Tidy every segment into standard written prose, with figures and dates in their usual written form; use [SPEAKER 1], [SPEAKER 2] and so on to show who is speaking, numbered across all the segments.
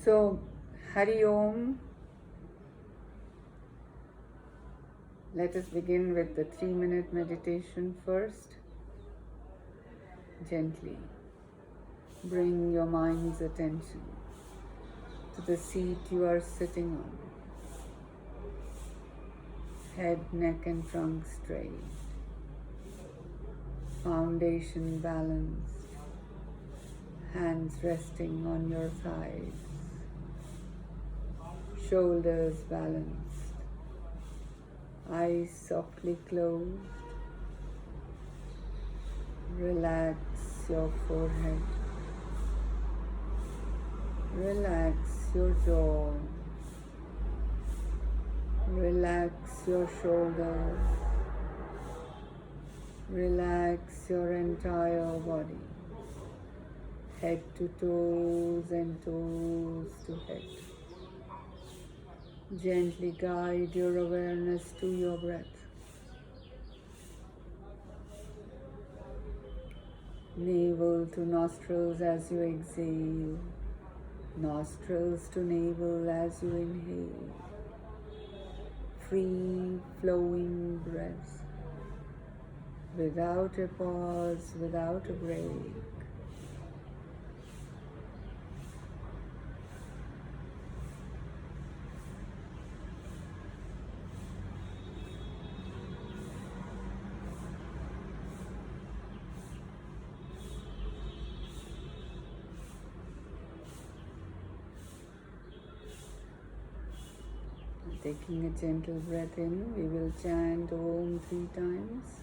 [SPEAKER 1] So, Hari Om. Let us begin with the 3-minute meditation first. Gently bring your mind's attention to the seat you are sitting on. Head, neck and trunk straight. Foundation balanced. Hands resting on your thighs. Shoulders balanced. Eyes softly closed. Relax your forehead. Relax your jaw. Relax your shoulders. Relax your entire body. Head to toes and toes to head. Gently guide your awareness to your breath. Navel to nostrils as you exhale. Nostrils to navel as you inhale. Free flowing breath. Without a pause, without a break. Taking a gentle breath in, we will chant Om 3 times.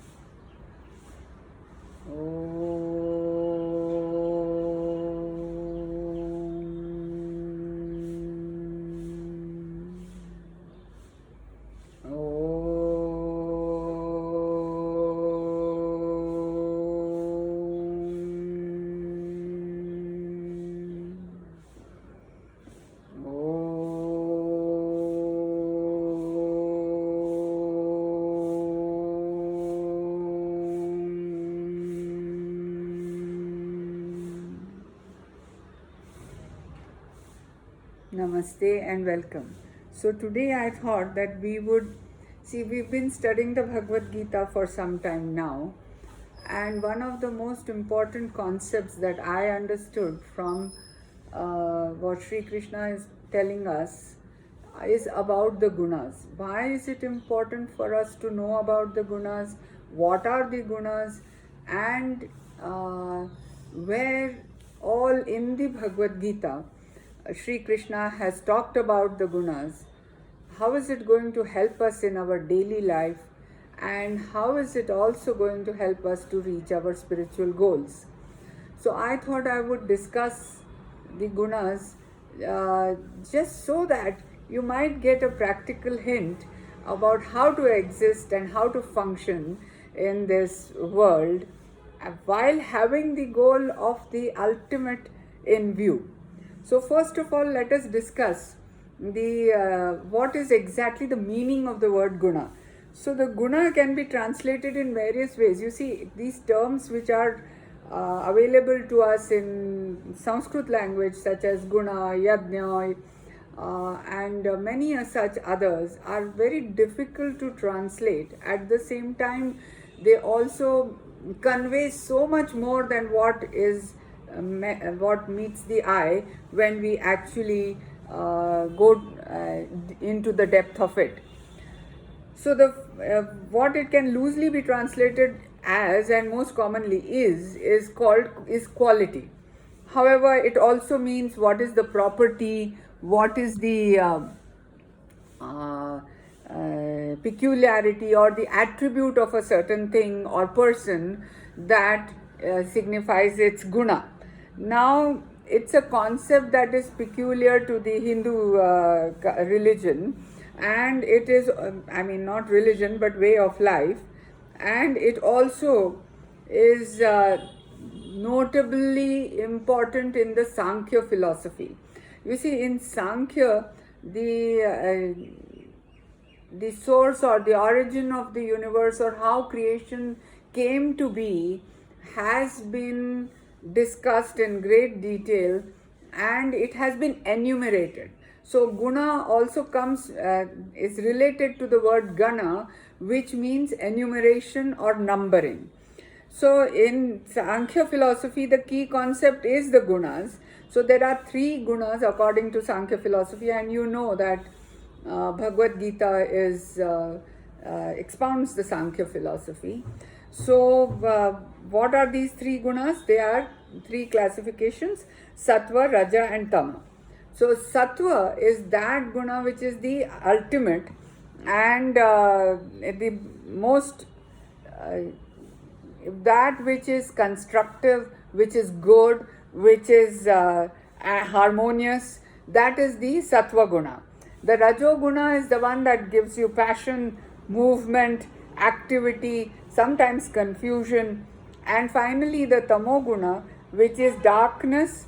[SPEAKER 1] Namaste and welcome. So today I thought that we would see, we've been studying the Bhagwad Gita for some time now, and one of the most important concepts that I understood from what Sri Krishna is telling us is about the Gunas. Why is it important for us to know about the Gunas? What are the Gunas? And where all in the Bhagwad Gita Sri Krishna has talked about the Gunas, how is it going to help us in our daily life, and how is it also going to help us to reach our spiritual goals? So I thought I would discuss the Gunas just so that you might get a practical hint about how to exist and how to function in this world while having the goal of the ultimate in view. So first of all, let us discuss the what is exactly the meaning of the word guna. So the guna can be translated in various ways. You see, these terms which are available to us in Sanskrit language, such as guna, yajna, and many such others, are very difficult to translate. At the same time, they also convey so much more than what is what meets the eye when we actually go into the depth of it. So the what it can loosely be translated as, and most commonly is quality. However, it also means what is the property, what is the peculiarity or the attribute of a certain thing or person that signifies its guna. Now, it's a concept that is peculiar to the Hindu religion, and it is, not religion but way of life, and it also is notably important in the Sankhya philosophy. You see, in Sankhya, the source or the origin of the universe, or how creation came to be, has been discussed in great detail, and it has been enumerated. So guna also is related to the word gana, which means enumeration or numbering. So in Sankhya philosophy, the key concept is the gunas. So there are 3 gunas according to Sankhya philosophy, and you know that Bhagwad Gita expounds the Sankhya philosophy. So what are these 3 gunas? They are 3 classifications: sattva, raja and tama. So sattva is that guna which is the ultimate and the most that which is constructive, which is good, which is harmonious. That is the sattva guna. The rajo guna is the one that gives you passion, movement, activity, sometimes confusion. And finally the tamo guna, which is darkness,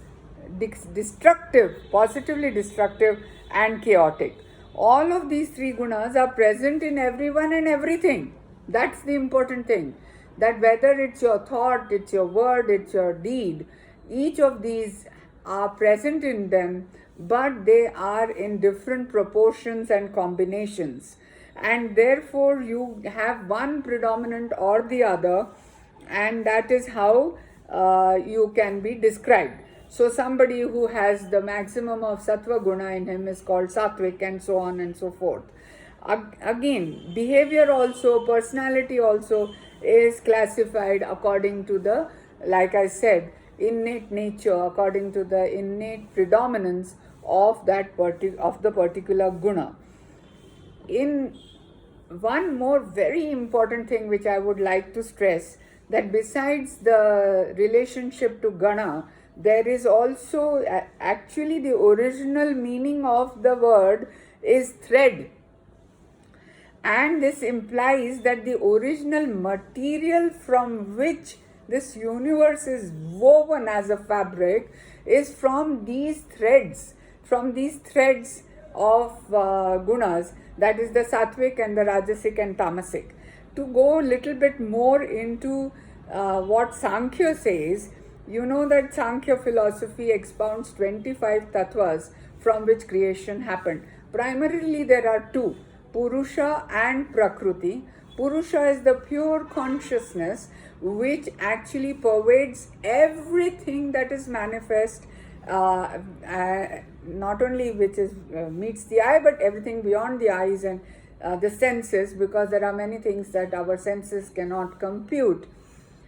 [SPEAKER 1] destructive, positively destructive and chaotic. All of these 3 gunas are present in everyone and everything. That's the important thing. That whether it's your thought, it's your word, it's your deed, each of these are present in them, but they are in different proportions and combinations. And therefore you have one predominant or the other, and that is how you can be described. So somebody who has the maximum of sattva guna in him is called sattvic, and so on and so forth. Again, behavior also, personality also is classified according to the, like I said, innate nature, according to the innate predominance of that of the particular guna. In one more very important thing which I would like to stress, that besides the relationship to gana, there is also actually the original meaning of the word is thread. And this implies that the original material from which this universe is woven as a fabric is from these threads of gunas, that is the sattvic and the rajasic and tamasic. To go a little bit more into what Sankhya says, you know that Sankhya philosophy expounds 25 tattvas from which creation happened. Primarily there are 2, Purusha and Prakriti. Purusha is the pure consciousness which actually pervades everything that is manifest, not only which is meets the eye, but everything beyond the eyes and the senses, because there are many things that our senses cannot compute.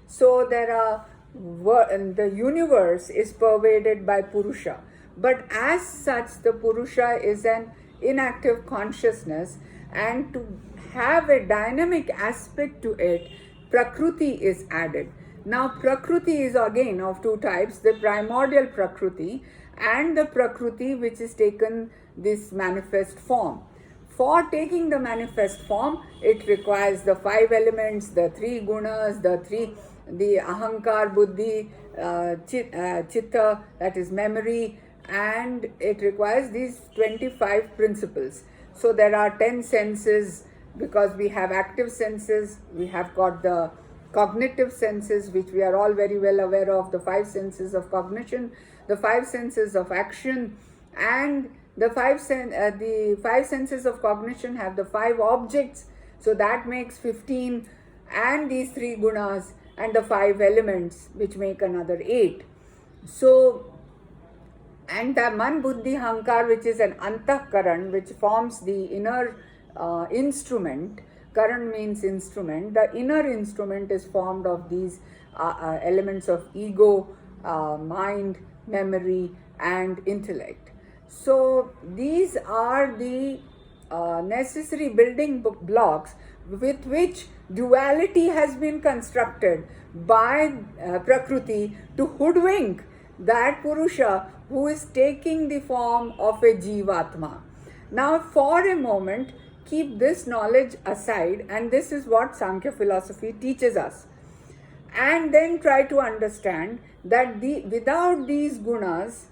[SPEAKER 1] So there are the universe is pervaded by Purusha, but as such the Purusha is an inactive consciousness, and to have a dynamic aspect to it, Prakriti is added. Now Prakriti is again of 2 types, the primordial Prakriti and the Prakriti which is taken this manifest form. For taking the manifest form, it requires the 5 elements, the 3 gunas, the ahankar, buddhi, chitta, that is memory, and it requires these 25 principles. So there are 10 senses, because we have active senses, we have got the cognitive senses, which we are all very well aware of, the 5 senses of cognition, the 5 senses of action, and the 5 senses of cognition have the 5 objects, so that makes 15, and these 3 gunas and the 5 elements which make another 8. So, and the man, buddhi, hankar, which is an antahkaran, which forms the inner instrument. Karan means instrument. The inner instrument is formed of these elements of ego, mind, memory and intellect. So these are the necessary building blocks with which duality has been constructed by Prakriti to hoodwink that Purusha who is taking the form of a Jivatma. Now for a moment, keep this knowledge aside, and this is what Sankhya philosophy teaches us. And then try to understand that without these gunas,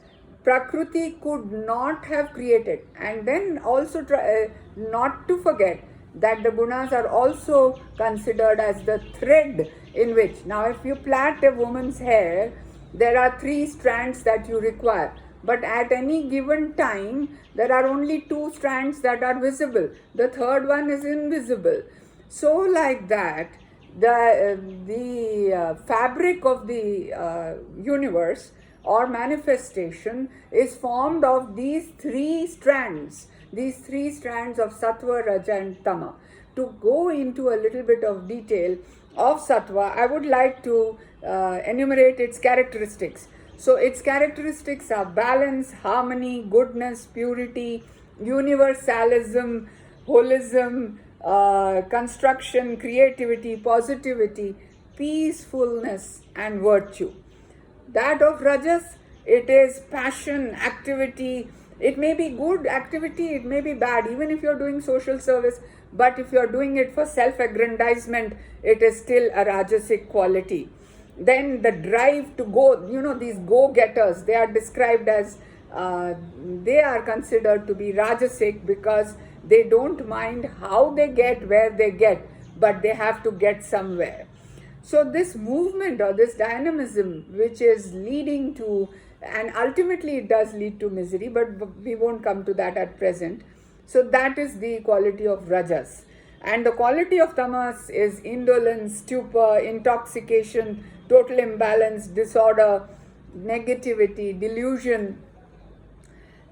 [SPEAKER 1] Prakriti could not have created. And then also try not to forget that the gunas are also considered as the thread in which, now if you plait a woman's hair, there are 3 strands that you require. but at any given time there are only two strands that are visible. The third one is invisible. So like that, the fabric of the universe or manifestation is formed of these three strands of sattva, raja and tama. To go into a little bit of detail of sattva, I would like to enumerate its characteristics. So its characteristics are balance, harmony, goodness, purity, universalism, holism, construction, creativity, positivity, peacefulness and virtue. That of rajas, it is passion, activity. It may be good activity, it may be bad, even if you're doing social service, but if you're doing it for self-aggrandizement, it is still a rajasic quality. Then the drive to go, these go-getters, they are described as, they are considered to be rajasic because they don't mind how they get where they get, but they have to get somewhere. So this movement or this dynamism, which is leading to, and ultimately it does lead to misery, but we won't come to that at present. So that is the quality of rajas. And the quality of tamas is indolence, stupor, intoxication, total imbalance, disorder, negativity, delusion.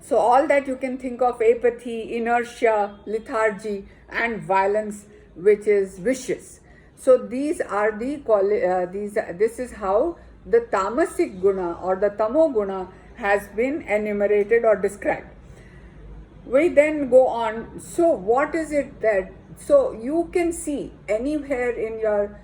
[SPEAKER 1] So all that you can think of: apathy, inertia, lethargy and violence, which is vicious. So these are this is how the tamasic guna or the tamo guna has been enumerated or described. We then go on. So what is it that, so you can see anywhere in your,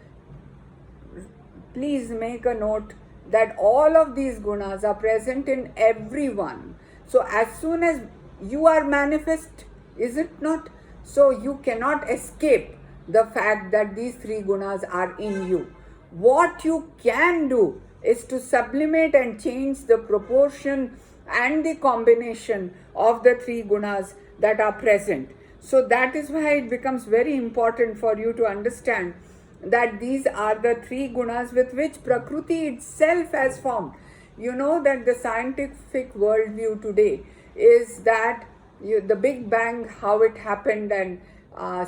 [SPEAKER 1] please make a note that all of these gunas are present in everyone. So as soon as you are manifest, is it not? So you cannot escape the fact that these three gunas are in you. What you can do is to sublimate and change the proportion and the combination of the three gunas that are present. So that is why it becomes very important for you to understand that these are the three gunas with which Prakriti itself has formed. You know that the scientific worldview today is that the Big Bang, how it happened, and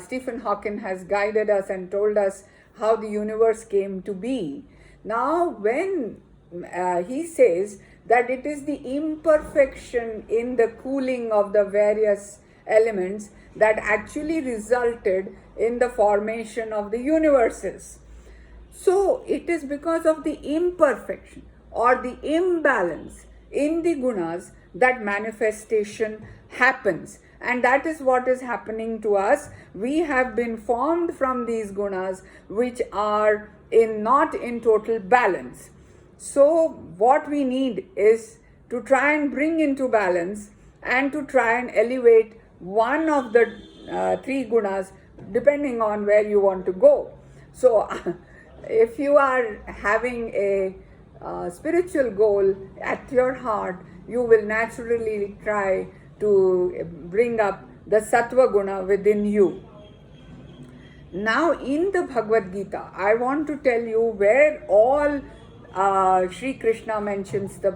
[SPEAKER 1] Stephen Hawking has guided us and told us how the universe came to be. Now, when he says that it is the imperfection in the cooling of the various elements that actually resulted in the formation of the universes. So it is because of the imperfection or the imbalance in the gunas that manifestation happens. And that is what is happening to us. We have been formed from these gunas which are not in total balance. So what we need is to try and bring into balance and to try and elevate one of the three gunas depending on where you want to go. So if you are having a spiritual goal at your heart, you will naturally try to bring up the sattva guna within you. Now in the Bhagwad Gita, I want to tell you where all Sri Krishna mentions the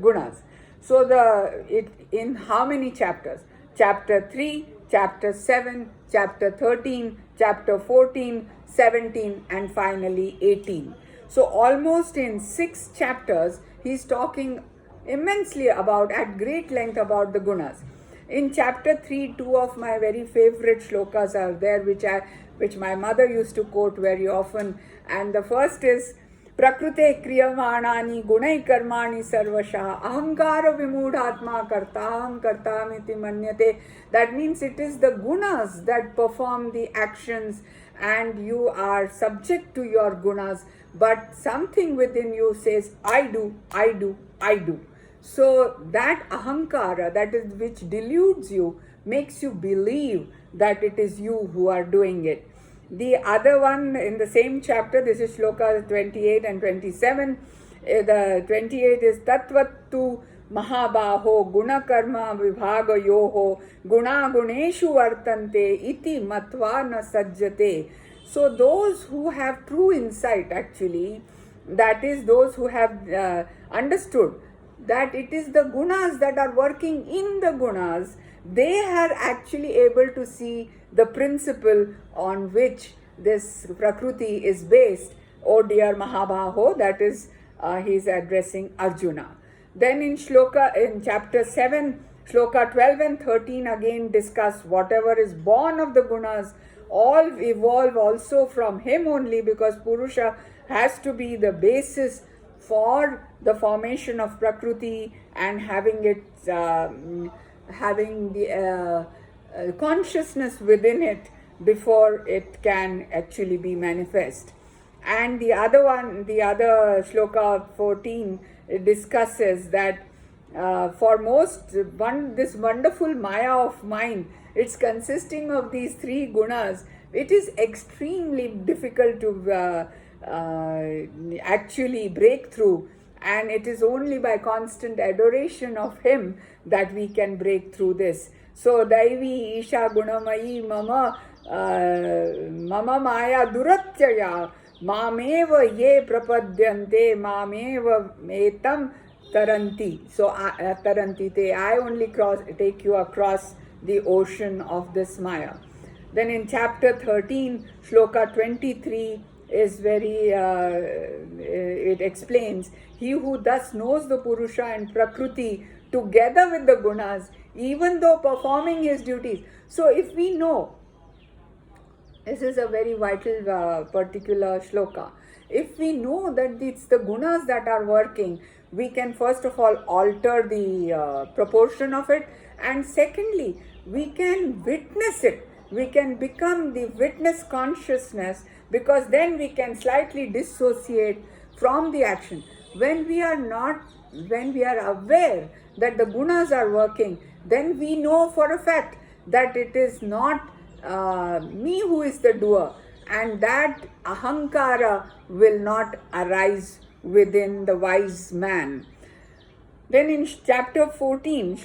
[SPEAKER 1] gunas. So in how many chapters? Chapter 3, chapter 7, chapter 13, chapter 14, 17 and finally 18. So almost in 6 chapters, he's talking immensely at great length about the gunas. In chapter 3, 2 of my very favorite shlokas are there, which my mother used to quote very often. And the first is, Prakrute kriyamanani gunai karmani sarvasha ahankara vimudhatma kartaham kartamiti manyate. That means it is the gunas that perform the actions and you are subject to your gunas, but something within you says, I do, I do, I do. So that ahankara, that is which deludes you, makes you believe that it is you who are doing it. The other one in the same chapter, this is shloka 28 and 27. The 28 is Tatvattu Mahabaho Gunakarma Vibhaga Yoho Guna Guneshu Vartante Iti Matva Na Sajjate. So those who have true insight, actually, that is those who have understood that it is the gunas that are working in the gunas. They are actually able to see the principle on which this Prakriti is based. Oh dear Mahabaho, that is, he is addressing Arjuna. Then in chapter 7, Shloka 12 and 13 again discuss whatever is born of the gunas, all evolve also from him only, because Purusha has to be the basis for the formation of Prakriti and having it, having the consciousness within it before it can actually be manifest. And the other Shloka 14 discusses that for this wonderful Maya of mind, it's consisting of these three gunas. It is extremely difficult to actually break through, and it is only by constant adoration of him that we can break through this. So Daivi Isha Gunamayi Mama Maya Duratyaya Mameva Ye Prapadyante Mameva Metam Taranti. So Taranti te, I only take you across the ocean of this Maya. Then in chapter 13, Shloka 23 is very, it explains, he who thus knows the Purusha and Prakriti together with the gunas, even though performing his duties. So if we know, this is a very vital particular shloka. If we know that it's the gunas that are working, we can first of all alter the proportion of it, and secondly, we can witness it. We can become the witness consciousness, because then we can slightly dissociate from the action. When we are aware that the gunas are working, then we know for a fact that it is not me who is the doer, and that ahankara will not arise within the wise man. Then in chapter 14,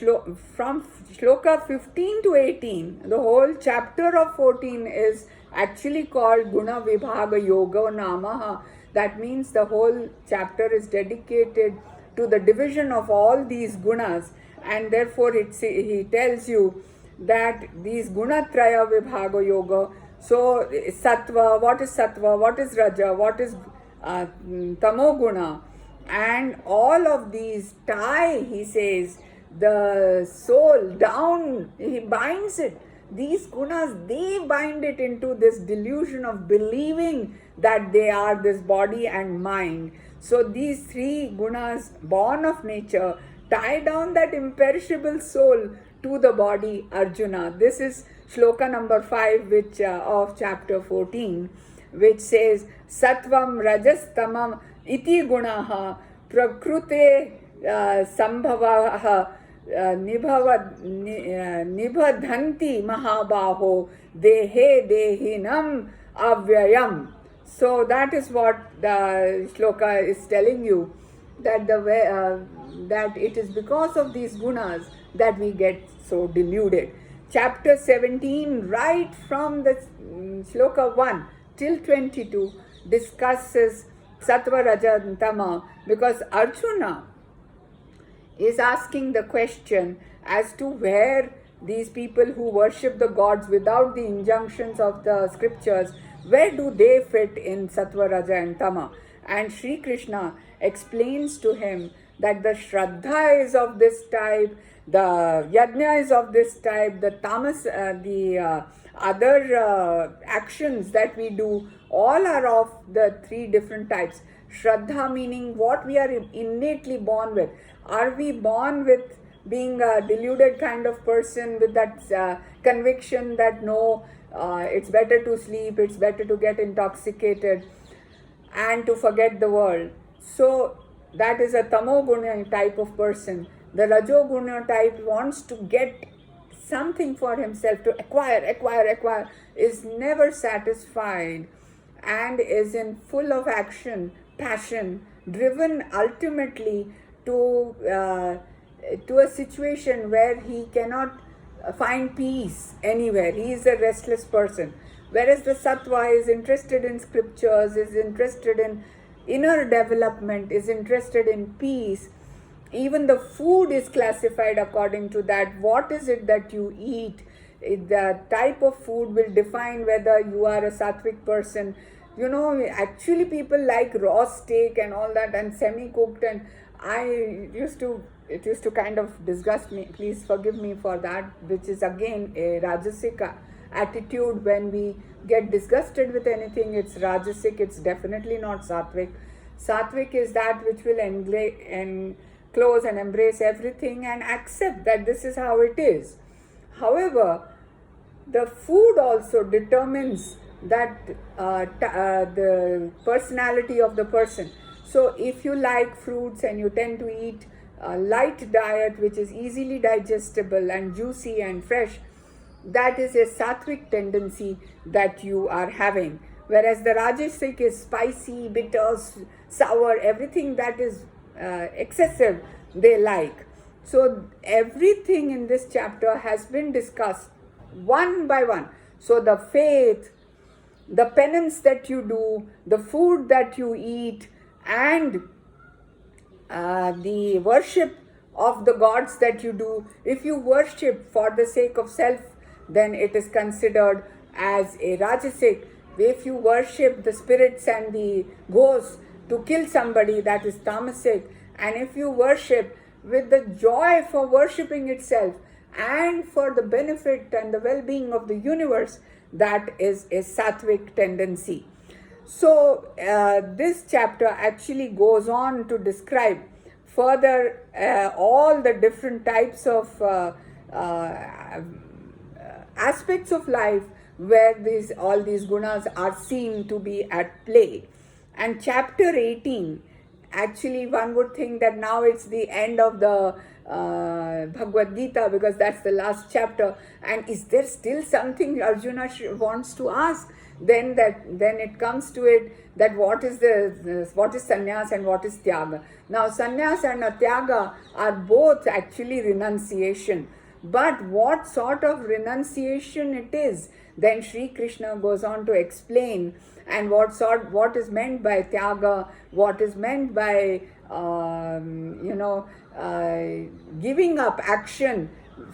[SPEAKER 1] from Shloka 15 to 18, the whole chapter of 14 is actually called Guna Vibhaga Yoga Namaha. That means the whole chapter is dedicated to the division of all these gunas, and therefore he tells you that these Gunatraya Vibhaga Yoga. So Sattva, what is Sattva, what is Raja, what is Tamoguna, and all of these tie, he says, the soul down, he binds it. These gunas, they bind it into this delusion of believing that they are this body and mind. So these three gunas born of nature tie down that imperishable soul to the body, Arjuna. This is shloka number 5 which of chapter 14, which says, Sattvam Rajas Tamam iti gunaha prakrute sambhavaha nibhadhanti mahabaho dehe dehinam avyayam. So that is what the shloka is telling you, that that it is because of these gunas that we get so deluded. Chapter 17, right from the shloka 1 till 22, discusses Sattva, Raja and Tama, because Arjuna is asking the question as to where these people who worship the gods without the injunctions of the scriptures, where do they fit in Sattva, Raja and Tama? And Sri Krishna explains to him that the Shraddha is of this type, the Yajna is of this type, the Tamas, other actions that we do, all are of the three different types. Shraddha meaning what we are innately born with. Are we born with being a deluded kind of person with that conviction that no, it's better to sleep, it's better to get intoxicated and to forget the world? So that is a tamoguna type of person. The rajoguna type wants to get something for himself, to acquire, is never satisfied and is in full of action, passion, driven ultimately to a situation where he cannot find peace anywhere. He is a restless person. Whereas the sattva is interested in scriptures, is interested in inner development, is interested in peace, even the food is classified according to that. What is it that you eat? The type of food will define whether you are a sattvic person. Actually people like raw steak and all that and semi-cooked, and it used to kind of disgust me. Please forgive me for that, which is again a rajasic attitude. When we get disgusted with anything, it's rajasic, it's definitely not sattvic. Sattvic is that which will enclose and embrace everything and accept that this is how it is. However, the food also determines that the personality of the person. So if you like fruits and you tend to eat a light diet which is easily digestible and juicy and fresh, that is a sattvic tendency that you are having. Whereas the rajasic is spicy, bitter, sour, everything that is excessive they like. So everything in this chapter has been discussed one by one. So the faith, the penance that you do, the food that you eat, and the worship of the gods that you do. If you worship for the sake of self, then it is considered as a rajasic. If you worship the spirits and the ghosts to kill somebody, that is tamasic. And if you worship with the joy for worshipping itself and for the benefit and the well-being of the universe, that is a sattvic tendency. So this chapter actually goes on to describe further all the different types of aspects of life where all these gunas are seen to be at play. And chapter 18, actually one would think that now it's the end of the Bhagwad Gita, because that's the last chapter, and is there still something Arjuna wants to ask? Then it comes to it that what is sannyas and what is tyaga. Now sannyas and tyaga are both actually renunciation, but what sort of renunciation it is, then Sri Krishna goes on to explain, and what is meant by tyaga, what is meant by giving up action.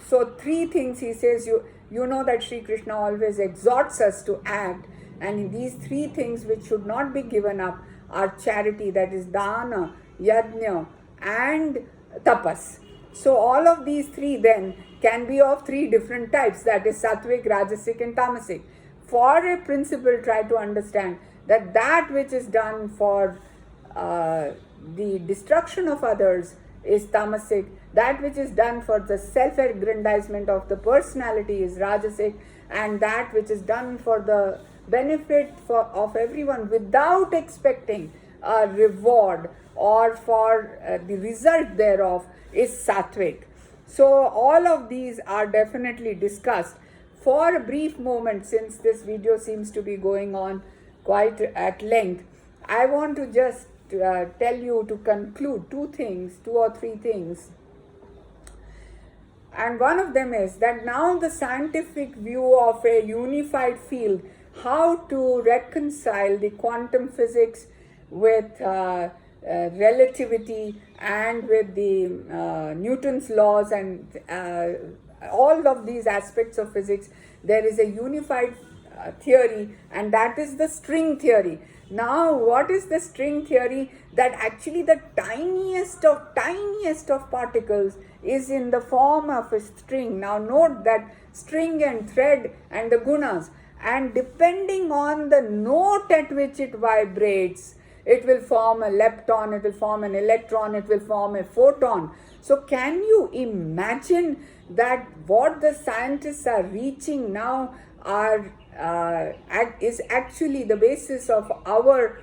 [SPEAKER 1] So three things he says. You know that Sri Krishna always exhorts us to act, and these three things which should not be given up are charity, that is dana, yajna, and tapas. So all of these three then can be of three different types, that is sattvic, rajasic, and tamasic. For a principle, try to understand that which is done for the destruction of others is tamasic, that which is done for the self-aggrandizement of the personality is rajasic, and that which is done for the benefit of everyone without expecting a reward or for the result thereof is sattvic. So all of these are definitely discussed. For a brief moment, since this video seems to be going on quite at length, I want to just tell you to conclude two or three things. And one of them is that now the scientific view of a unified field, how to reconcile the quantum physics with relativity and with the Newton's laws and all of these aspects of physics, there is a unified theory, and that is the string theory. Now, what is the string theory? That actually the tiniest of particles is in the form of a string. Now note that string and thread and the gunas, and depending on the note at which it vibrates, it will form a lepton, it will form an electron, it will form a photon. So can you imagine that what the scientists are reaching now is actually the basis of our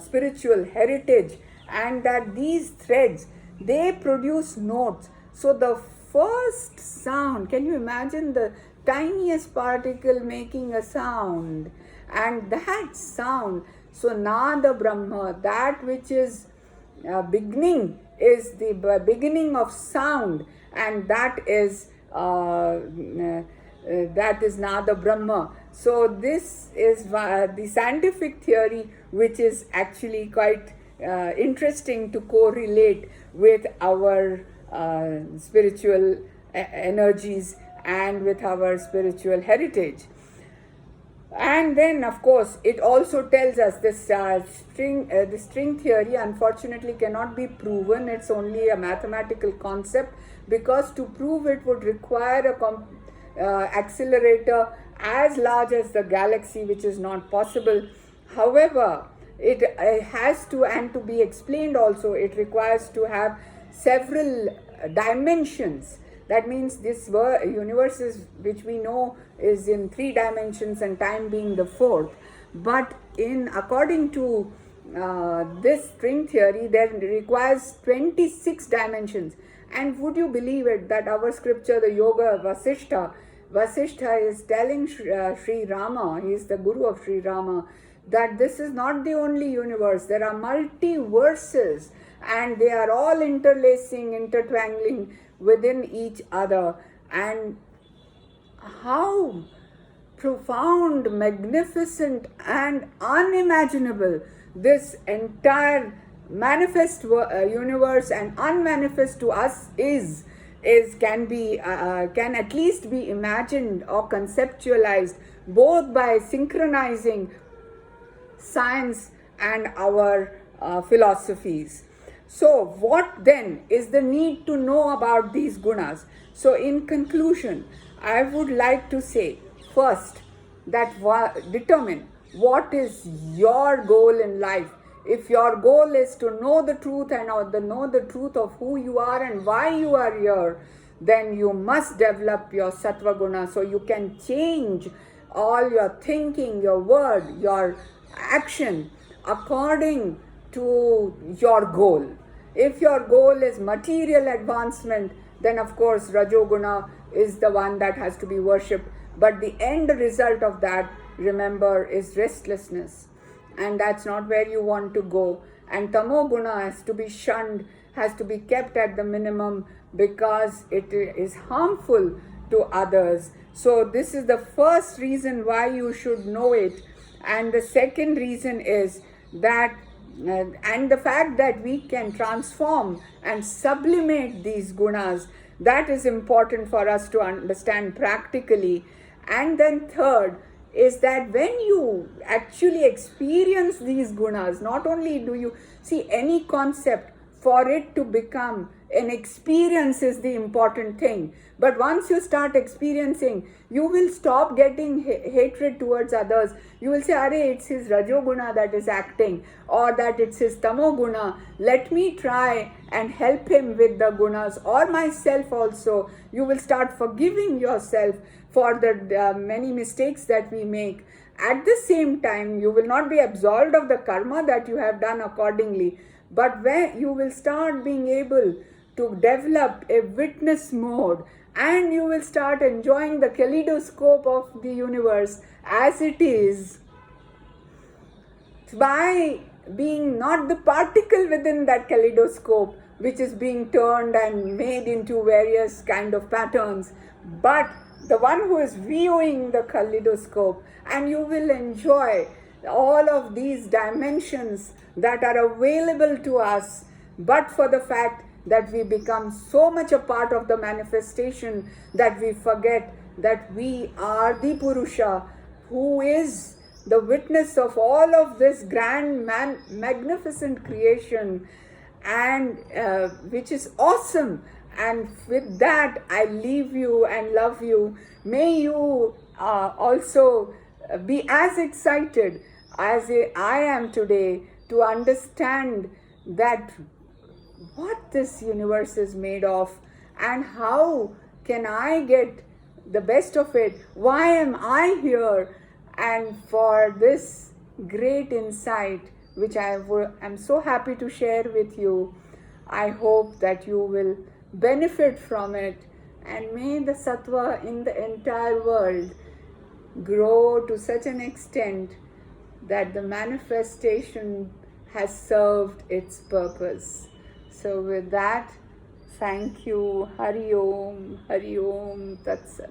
[SPEAKER 1] spiritual heritage, and that these threads, they produce notes. So the first sound, can you imagine the tiniest particle making a sound, and that sound, so Nada Brahma, that which is beginning, is the beginning of sound, and that is Nada Brahma. So this is the scientific theory, which is actually quite interesting to correlate with our spiritual energies and with our spiritual heritage. And then, of course, it also tells us this the string theory unfortunately cannot be proven. It's only a mathematical concept, because to prove it would require a accelerator as large as the galaxy, which is not possible. However, it has to, and to be explained also, it requires to have several dimensions. That means this universe is, which we know is in 3 dimensions and time being the 4th. But according to this string theory, there requires 26 dimensions. And would you believe it that our scripture, the Yoga Vasishtha is telling Sri Rama, he is the guru of Sri Rama, that this is not the only universe. There are multiverses, and they are all interlacing, intertwangling within each other. And how profound, magnificent, and unimaginable this entire manifest universe and unmanifest to us can at least be imagined or conceptualized, both by synchronizing science and our philosophies. So what then is the need to know about these gunas? So in conclusion, I would like to say first that determine what is your goal in life. If your goal is to know the truth and know the truth of who you are and why you are here, then you must develop your sattva guna, so you can change all your thinking, your word, your action according to your goal. If your goal is material advancement, then of course Rajoguna is the one that has to be worshipped. But the end result of that, remember, is restlessness. And that's not where you want to go. And Tamoguna has to be shunned, has to be kept at the minimum, because it is harmful to others. So this is the first reason why you should know it. And the second reason is that, and the fact that we can transform and sublimate these gunas, that is important for us to understand practically. And then third is that when you actually experience these gunas, not only do you see any concept, for it to become an experience is the important thing. But once you start experiencing, you will stop getting hatred towards others. You will say, "Are, it's his Rajoguna that is acting, or that it's his Tamoguna. Let me try and help him with the gunas, or myself also." You will start forgiving yourself for the many mistakes that we make. At the same time, you will not be absolved of the karma that you have done accordingly, but when you will start being able to develop a witness mode, and you will start enjoying the kaleidoscope of the universe as it is, by being not the particle within that kaleidoscope which is being turned and made into various kind of patterns, but the one who is viewing the kaleidoscope. And you will enjoy all of these dimensions that are available to us, but for the fact that we become so much a part of the manifestation that we forget that we are the Purusha, who is the witness of all of this grand, magnificent creation, and which is awesome. And with that, I leave you and love you. May you also be as excited as I am today to understand that what this universe is made of, and how can I get the best of it? Why am I here? And for this great insight, which I am so happy to share with you, I hope that you will benefit from it, and may the sattva in the entire world grow to such an extent that the manifestation has served its purpose. So with that, thank you. Hari Om, Tat Sat.